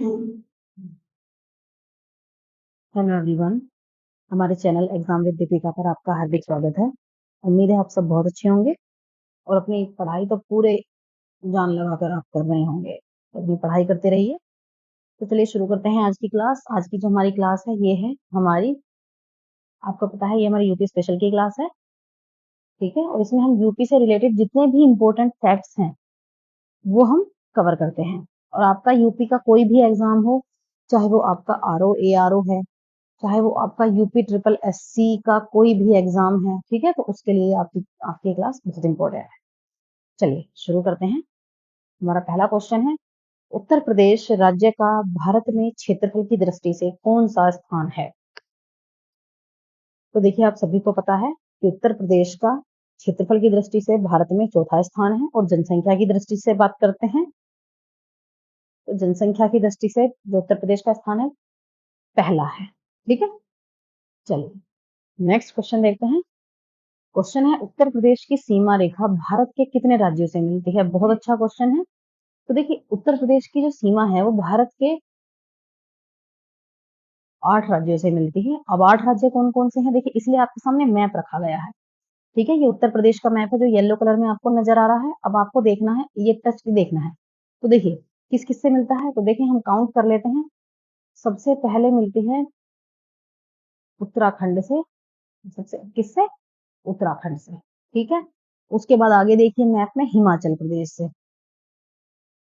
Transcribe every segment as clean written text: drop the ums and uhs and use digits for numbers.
Hello everyone, हमारे channel exam with Deepika पर आपका हार्दिक स्वागत है। उम्मीद है आप सब बहुत अच्छे होंगे और अपनी पढ़ाई तो पूरे जान लगाकर आप कर रहे होंगे, तो अपनी पढ़ाई करते रहिए। तो चलिए शुरू करते हैं आज की क्लास। आज की जो हमारी क्लास है ये है हमारी, आपको पता है ये हमारी यूपी स्पेशल की क्लास है, ठीक है। और इसमें हम यूपी से रिलेटेड जितने भी इम्पोर्टेंट फैक्ट्स हैं वो हम कवर करते हैं। और आपका यूपी का कोई भी एग्जाम हो, चाहे वो आपका आरओ एआरओ है, चाहे वो आपका यूपी ट्रिपल एससी का कोई भी एग्जाम है, ठीक है, तो उसके लिए आपकी क्लास बहुत इंपॉर्टेंट है। चलिए शुरू करते हैं। हमारा पहला क्वेश्चन है, उत्तर प्रदेश राज्य का भारत में क्षेत्रफल की दृष्टि से कौन सा स्थान है? तो देखिए आप सभी को पता है कि उत्तर प्रदेश का क्षेत्रफल की दृष्टि से भारत में चौथा स्थान है। और जनसंख्या की दृष्टि से बात करते हैं तो जनसंख्या की दृष्टि से जो उत्तर प्रदेश का स्थान है पहला है, ठीक है। चलिए नेक्स्ट क्वेश्चन देखते हैं। क्वेश्चन है, उत्तर प्रदेश की सीमा रेखा भारत के कितने राज्यों से मिलती है? बहुत अच्छा क्वेश्चन है। तो देखिए उत्तर प्रदेश की जो सीमा है वो भारत के 8 राज्यों से मिलती है। अब 8 राज्य कौन कौन से हैं, देखिए इसलिए आपके सामने मैप रखा गया है, ठीक है। ये उत्तर प्रदेश का मैप है जो येलो कलर में आपको नजर आ रहा है। अब आपको देखना है, ये टच देखना है। तो देखिए किस किस से मिलता है, तो देखिए हम काउंट कर लेते हैं। सबसे पहले मिलती है उत्तराखंड से, सबसे किससे, उत्तराखंड से, ठीक है। उसके बाद आगे देखिए मैप में हिमाचल प्रदेश से,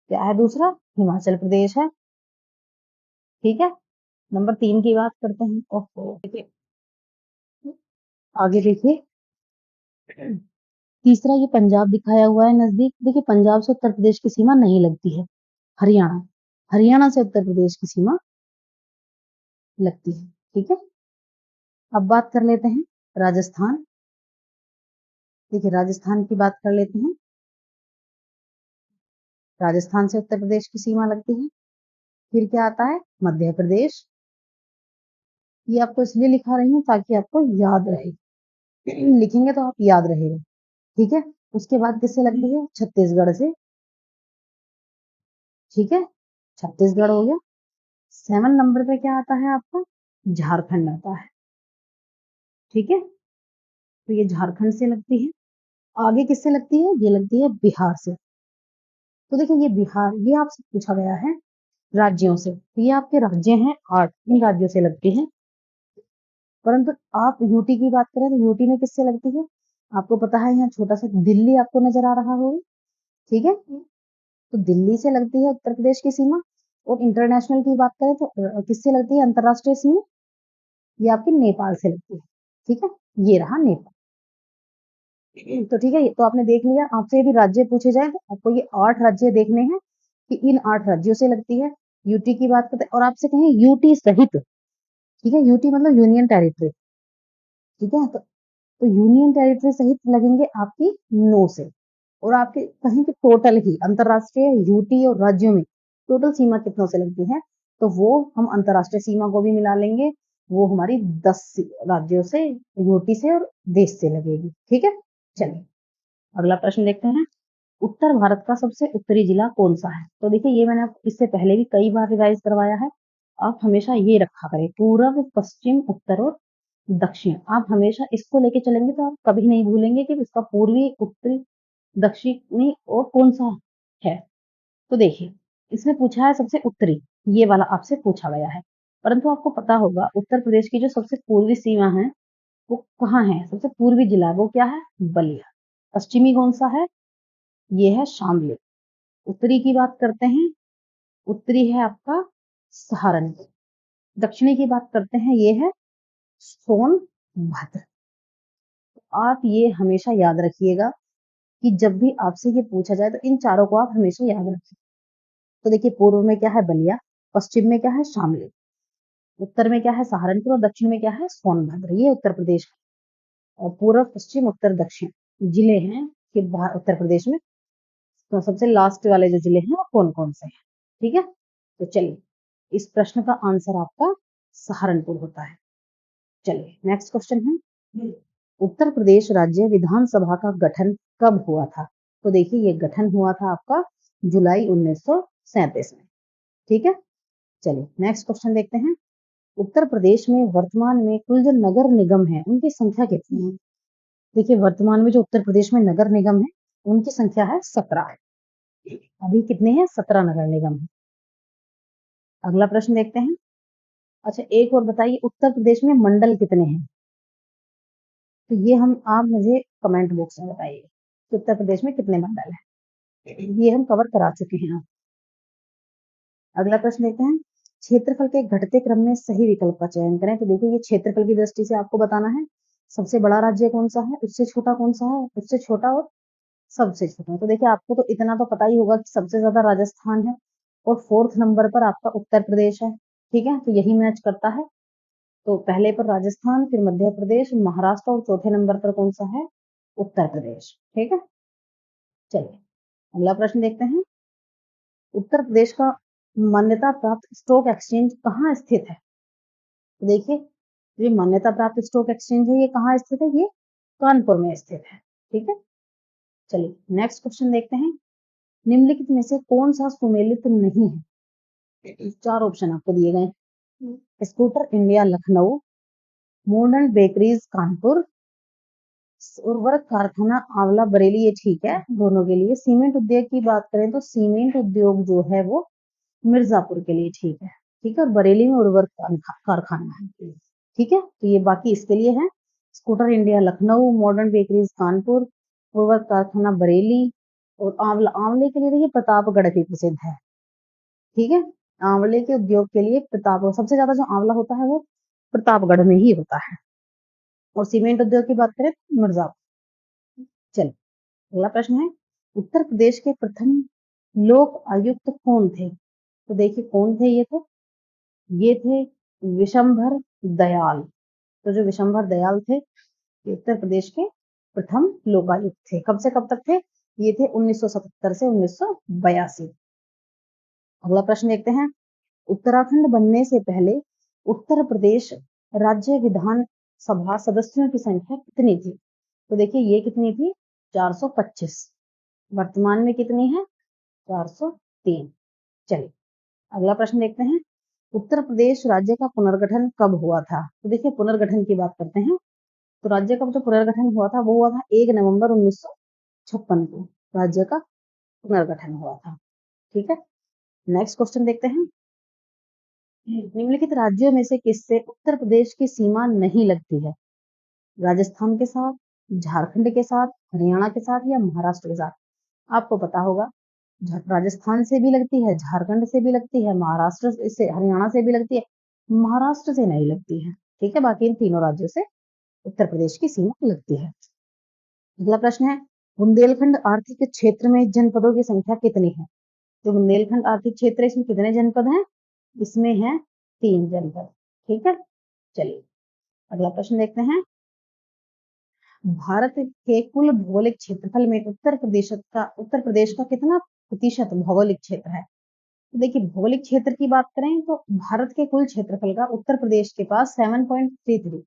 क्या है दूसरा, हिमाचल प्रदेश है, ठीक है। नंबर 3 की बात करते हैं। ओहो देखिए आगे देखिए तीसरा ये पंजाब दिखाया हुआ है नजदीक। देखिए पंजाब से उत्तर प्रदेश की सीमा नहीं लगती है, हरियाणा, हरियाणा से उत्तर प्रदेश की सीमा लगती है, ठीक है। अब बात कर लेते हैं राजस्थान। देखिए राजस्थान की बात कर लेते हैं। राजस्थान से उत्तर प्रदेश की सीमा लगती है। फिर क्या आता है, मध्य प्रदेश। ये आपको इसलिए लिखा रही हूँ ताकि आपको याद रहे, लिखेंगे तो आप याद रहेगा, ठीक है। उसके बाद किससे लगती है, छत्तीसगढ़ से, ठीक है, छत्तीसगढ़ हो गया। 7 नंबर पे क्या आता है आपका, झारखंड आता है, ठीक है। तो ये झारखंड से लगती है। आगे किससे लगती है, ये लगती है बिहार से। तो देखिए ये बिहार, ये आपसे पूछा गया है राज्यों से, तो ये आपके राज्य हैं 8, इन राज्यों से लगती है। परंतु आप यूटी की बात करें तो यूटी में किससे लगती है, आपको पता है यहाँ छोटा सा दिल्ली आपको नजर आ रहा होगा, ठीक है। तो दिल्ली से लगती है उत्तर प्रदेश की सीमा। और इंटरनेशनल की बात करें तो किससे लगती है अंतरराष्ट्रीय सीमा, ये आपकी नेपाल से लगती है, ठीक है। ये रहा नेपाल। तो ठीक है, तो आपने देख लिया। आपसे यदि राज्य पूछे जाए तो आपको ये 8 राज्य देखने हैं कि इन 8 राज्यों से लगती है। यूटी की बात करते हैं और आपसे कहें यूटी सहित, ठीक है, यूटी मतलब यूनियन टेरिटरी, ठीक है। तो यूनियन टेरिटरी सहित लगेंगे आपकी 9 से। और आपके कहें कि टोटल ही अंतरराष्ट्रीय यूटी और राज्यों में टोटल सीमा कितनों से लगती है, तो वो हम अंतरराष्ट्रीय सीमा को भी मिला लेंगे, वो हमारी 10 राज्यों से, यूटी से और देश से लगेगी, ठीक है। चलिए अगला प्रश्न देखते हैं। उत्तर भारत का सबसे उत्तरी जिला कौन सा है? तो देखिए ये मैंने आपको इससे पहले भी कई बार रिवाइज करवाया है। आप हमेशा ये रखा करें, पूर्व पश्चिम उत्तर और दक्षिण। आप हमेशा इसको लेके चलेंगे तो आप कभी नहीं भूलेंगे कि इसका पूर्वी उत्तरी दक्षिणी और कौन सा है। तो देखिए इसमें पूछा है सबसे उत्तरी, ये वाला आपसे पूछा गया है। परंतु आपको पता होगा उत्तर प्रदेश की जो सबसे पूर्वी सीमा है वो कहाँ है, सबसे पूर्वी जिला वो क्या है, बलिया। पश्चिमी कौन सा है, ये है शामली। उत्तरी की बात करते हैं, उत्तरी है आपका सहारनपुर। दक्षिणी की बात करते हैं, ये है सोनभद्र। आप ये हमेशा याद रखिएगा कि जब भी आपसे ये पूछा जाए तो इन चारों को आप हमेशा याद रखिए। तो देखिए पूर्व में क्या है बलिया, पश्चिम में क्या है शामली, उत्तर में क्या है सहारनपुर और दक्षिण में क्या है सोनभद्र। ये उत्तर प्रदेश और पूर्व पश्चिम उत्तर दक्षिण जिले हैं कि उत्तर प्रदेश में। तो सबसे लास्ट वाले जो जिले हैं वो कौन कौन से हैं, ठीक है। तो चलिए इस प्रश्न का आंसर आपका सहारनपुर होता है। चलिए नेक्स्ट क्वेश्चन है, उत्तर प्रदेश राज्य विधानसभा का गठन कब हुआ था? तो देखिए ये गठन हुआ था आपका जुलाई 1937 में, ठीक है। चलिए नेक्स्ट क्वेश्चन देखते हैं। उत्तर प्रदेश में वर्तमान में कुल जो नगर निगम है उनकी संख्या कितनी है? देखिए वर्तमान में जो उत्तर प्रदेश में नगर निगम है उनकी संख्या है 17। अभी कितने हैं? 17 नगर निगम है। अगला प्रश्न देखते हैं। अच्छा एक और बताइए, उत्तर प्रदेश में मंडल कितने हैं? तो ये आप मुझे कमेंट बॉक्स में बताइए कि उत्तर प्रदेश में कितने मंडल हैं। ये हम कवर करा चुके हैं। अगला प्रश्न देखते हैं। क्षेत्रफल के घटते क्रम में सही विकल्प का चयन करें। तो देखिए ये क्षेत्रफल की दृष्टि से आपको बताना है सबसे बड़ा राज्य कौन सा है, उससे छोटा कौन सा है, उससे छोटा और सबसे छोटा। तो देखिए आपको तो इतना तो पता ही होगा कि सबसे ज्यादा राजस्थान है और 4th नंबर पर आपका उत्तर प्रदेश है। ठीक है, तो यही मैच करता है। तो पहले पर राजस्थान, फिर मध्य प्रदेश, महाराष्ट्र और चौथे नंबर पर कौन सा है? उत्तर प्रदेश। ठीक है, चलिए अगला प्रश्न देखते हैं। उत्तर प्रदेश का मान्यता प्राप्त स्टॉक एक्सचेंज कहाँ स्थित है? तो देखिए ये मान्यता प्राप्त स्टॉक एक्सचेंज है, ये कहाँ स्थित है? ये कानपुर में स्थित है। ठीक है, चलिए नेक्स्ट क्वेश्चन देखते हैं। निम्नलिखित में से कौन सा सुमेलित नहीं है? 4 ऑप्शन आपको दिए गए। Scooter India Lucknow, modern bakeries Kanpur, उर्वरक कारखाना आंवला बरेली, ये ठीक है दोनों के लिए। सीमेंट उद्योग की बात करें तो सीमेंट उद्योग जो है वो मिर्जापुर के लिए ठीक है। ठीक है, और बरेली में उर्वरक कारखाना है। ठीक है, तो ये बाकी इसके लिए है। Scooter India Lucknow, modern bakeries Kanpur, उर्वरक कारखाना बरेली और आंवला, आंवले के लिए देखिए प्रतापगढ़ भी प्रसिद्ध है। ठीक है, आंवले के उद्योग के लिए सबसे ज्यादा जो आंवला होता है वो प्रतापगढ़ में ही होता है। और सीमेंट उद्योग की बात करें तो मिर्जापुर। चलिए अगला प्रश्न है। उत्तर प्रदेश के प्रथम लोक आयुक्त कौन थे? तो देखिए कौन थे ये थे विशंभर दयाल। तो जो विशंभर दयाल थे ये उत्तर प्रदेश के प्रथम लोकायुक्त थे। कब से कब तक थे? ये थे 1977 से 1982। अगला प्रश्न देखते हैं। उत्तराखंड बनने से पहले उत्तर प्रदेश राज्य विधान सभा सदस्यों की संख्या कितनी थी? तो देखिए ये कितनी थी? 425। वर्तमान में कितनी है? 403। चलिए अगला प्रश्न देखते हैं। उत्तर प्रदेश राज्य का पुनर्गठन कब हुआ था? तो देखिए पुनर्गठन की बात करते हैं। तो राज्य का जो पुनर्गठन हुआ था वो हुआ था 1 नवंबर 1956 को राज्य का पुनर्गठन हुआ था। ठीक है, नेक्स्ट क्वेश्चन देखते हैं। निम्नलिखित राज्यों में से किससे उत्तर प्रदेश की सीमा नहीं लगती है? राजस्थान के साथ, झारखंड के साथ, हरियाणा के साथ या महाराष्ट्र के साथ? आपको पता होगा राजस्थान से भी लगती है, झारखंड से भी लगती है, महाराष्ट्र से, हरियाणा से भी लगती है, महाराष्ट्र से नहीं लगती है। ठीक है, बाकी इन तीनों राज्यों से उत्तर प्रदेश की सीमा लगती है। अगला प्रश्न है। बुंदेलखंड आर्थिक क्षेत्र में जनपदों की संख्या कितनी है? जो बुंदेलखंड आर्थिक क्षेत्र है इसमें कितने जनपद हैं? इसमें है 3 जनपद। ठीक है, चलिए अगला प्रश्न देखते हैं। भारत के कुल भौगोलिक क्षेत्रफल में उत्तर प्रदेश का कितना प्रतिशत भौगोलिक क्षेत्र है? तो देखिए भौगोलिक क्षेत्र की बात करें तो भारत के कुल क्षेत्रफल का उत्तर प्रदेश के पास 7.33,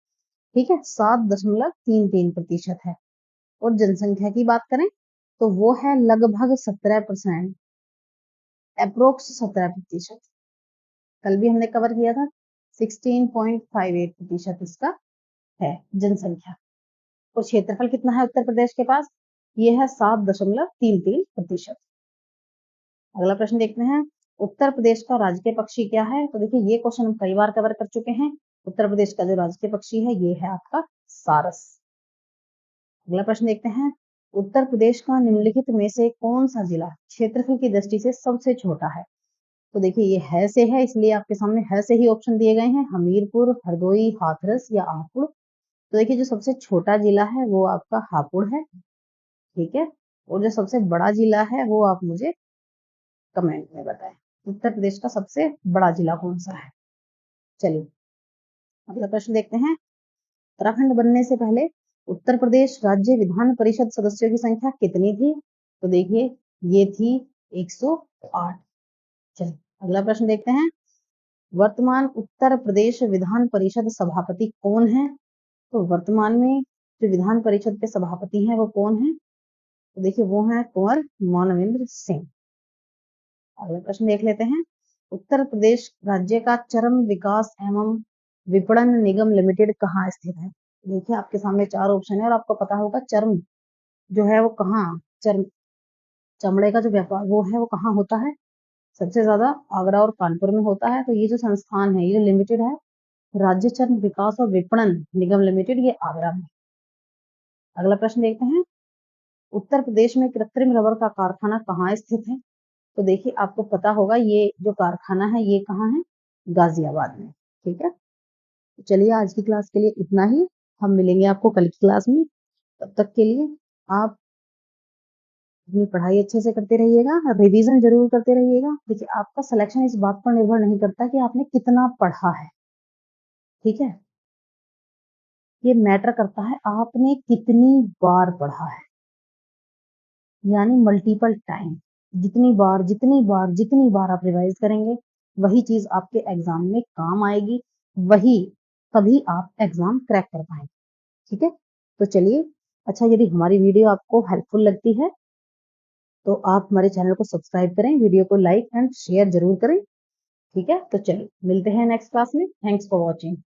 ठीक है, 7.33% है। और जनसंख्या की बात करें तो वो है लगभग 17%, अप्रोक्स 17%। कल भी हमने कवर किया था 16.58% इसका है जनसंख्या। और क्षेत्रफल कितना है उत्तर प्रदेश के पास? ये है 7.33%। अगला प्रश्न देखते हैं। उत्तर प्रदेश का राजकीय पक्षी क्या है? तो देखिए ये क्वेश्चन हम कई बार कवर कर चुके हैं। उत्तर प्रदेश का जो राजकीय पक्षी है ये है आपका सारस। अगला प्रश्न देखते हैं। उत्तर प्रदेश का निम्नलिखित में से कौन सा जिला क्षेत्रफल की दृष्टि से सबसे छोटा है? तो देखिए ये है से है, इसलिए आपके सामने है से ही ऑप्शन दिए गए हैं। हमीरपुर, हरदोई, हाथरस या हापुड़। तो देखिए जो सबसे छोटा जिला है वो आपका हापुड़ है। ठीक है, और जो सबसे बड़ा जिला है वो आप मुझे कमेंट में बताएं। उत्तर प्रदेश का सबसे बड़ा जिला कौन सा है? चलिए अगला प्रश्न देखते हैं। उत्तराखंड बनने से पहले उत्तर प्रदेश राज्य विधान परिषद सदस्यों की संख्या कितनी थी? तो देखिए ये थी 108। चलिए अगला प्रश्न देखते हैं। वर्तमान उत्तर प्रदेश विधान परिषद सभापति कौन है? तो वर्तमान में जो विधान परिषद के सभापति हैं वो कौन है? तो देखिए वो है कुंवर मानवेंद्र सिंह। अगला प्रश्न देख लेते हैं। उत्तर प्रदेश राज्य का चर्म विकास एवं विपणन निगम लिमिटेड कहाँ स्थित है? देखिए आपके सामने 4 ऑप्शन है और आपको पता होगा चर्म जो है वो कहाँ, चमड़े का जो व्यापार वो है वो कहाँ होता है? सबसे ज्यादा आगरा और कानपुर में होता है। तो ये जो संस्थान है, ये जो लिमिटेड है, राज्य चर्म विकास और विपणन निगम लिमिटेड, ये आगरा में। अगला प्रश्न देखते हैं, उत्तर प्रदेश में कृत्रिम रबर का कारखाना कहाँ स्थित है? तो देखिए आपको पता होगा ये जो कारखाना है ये कहाँ है? गाजियाबाद में। ठीक है, तो चलिए आज की क्लास के लिए इतना ही। हम मिलेंगे आपको कल की क्लास में। तब तक के लिए आप अपनी पढ़ाई अच्छे से करते रहिएगा, रिवीजन जरूर करते रहिएगा। देखिए आपका सिलेक्शन इस बात पर निर्भर नहीं करता कि आपने कितना पढ़ा है, ठीक है, ये मैटर करता है आपने कितनी बार पढ़ा है, यानी मल्टीपल टाइम। जितनी बार आप रिवाइज करेंगे वही चीज आपके एग्जाम में काम आएगी, वही तभी आप एग्जाम क्रैक कर पाएंगे। ठीक है, तो चलिए, अच्छा यदि हमारी वीडियो आपको हेल्पफुल लगती है तो आप हमारे चैनल को सब्सक्राइब करें, वीडियो को लाइक एंड शेयर जरूर करें। ठीक है, तो चलिए मिलते हैं नेक्स्ट क्लास में। Thanks for watching.